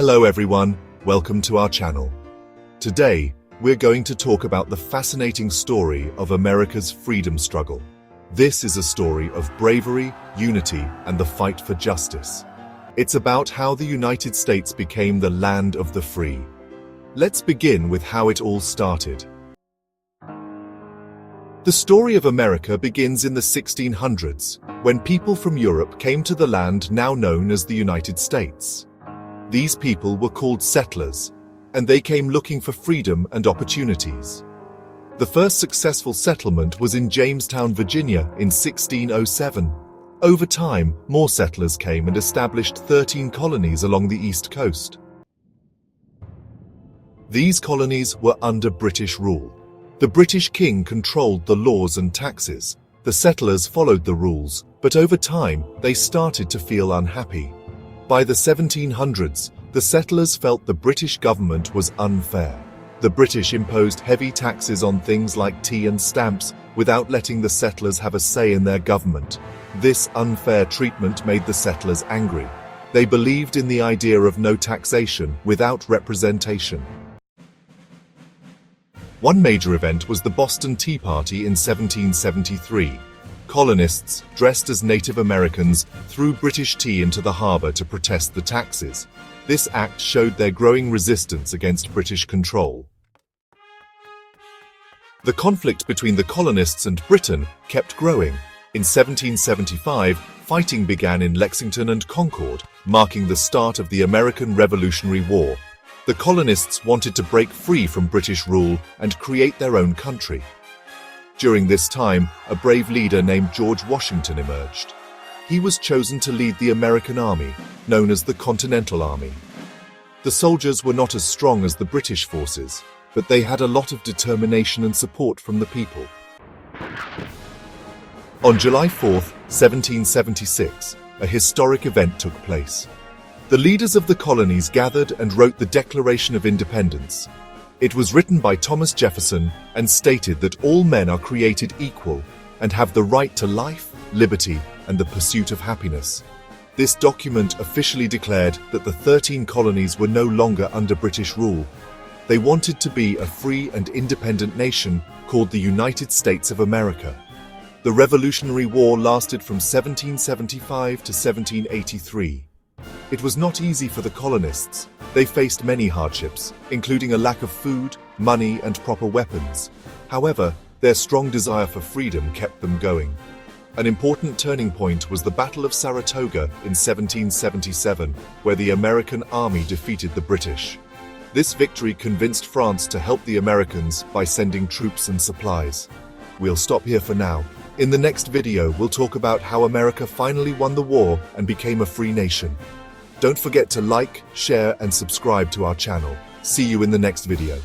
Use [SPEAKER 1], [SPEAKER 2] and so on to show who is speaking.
[SPEAKER 1] Hello everyone, welcome to our channel. Today, we're going to talk about the fascinating story of America's freedom struggle. This is a story of bravery, unity, and the fight for justice. It's about how the United States became the land of the free. Let's begin with how it all started. The story of America begins in the 1600s, when people from Europe came to the land now known as the United States. These people were called settlers, and they came looking for freedom and opportunities. The first successful settlement was in Jamestown, Virginia in 1607. Over time, more settlers came and established 13 colonies along the East Coast. These colonies were under British rule. The British king controlled the laws and taxes. The settlers followed the rules, but over time, they started to feel unhappy. By the 1700s, the settlers felt the British government was unfair. The British imposed heavy taxes on things like tea and stamps without letting the settlers have a say in their government. This unfair treatment made the settlers angry. They believed in the idea of no taxation without representation. One major event was the Boston Tea Party in 1773. Colonists, dressed as Native Americans, threw British tea into the harbor to protest the taxes. This act showed their growing resistance against British control. The conflict between the colonists and Britain kept growing. In 1775, fighting began in Lexington and Concord, marking the start of the American Revolutionary War. The colonists wanted to break free from British rule and create their own country. During this time, a brave leader named George Washington emerged. He was chosen to lead the American Army, known as the Continental Army. The soldiers were not as strong as the British forces, but they had a lot of determination and support from the people. On July 4, 1776, a historic event took place. The leaders of the colonies gathered and wrote the Declaration of Independence. It was written by Thomas Jefferson and stated that all men are created equal and have the right to life, liberty, and the pursuit of happiness. This document officially declared that the 13 colonies were no longer under British rule. They wanted to be a free and independent nation called the United States of America. The Revolutionary War lasted from 1775 to 1783. It was not easy for the colonists. They faced many hardships, including a lack of food, money, and proper weapons. However, their strong desire for freedom kept them going. An important turning point was the Battle of Saratoga in 1777, where the American army defeated the British. This victory convinced France to help the Americans by sending troops and supplies. We'll stop here for now. In the next video, we'll talk about how America finally won the war and became a free nation. Don't forget to like, share, and subscribe to our channel. See you in the next video.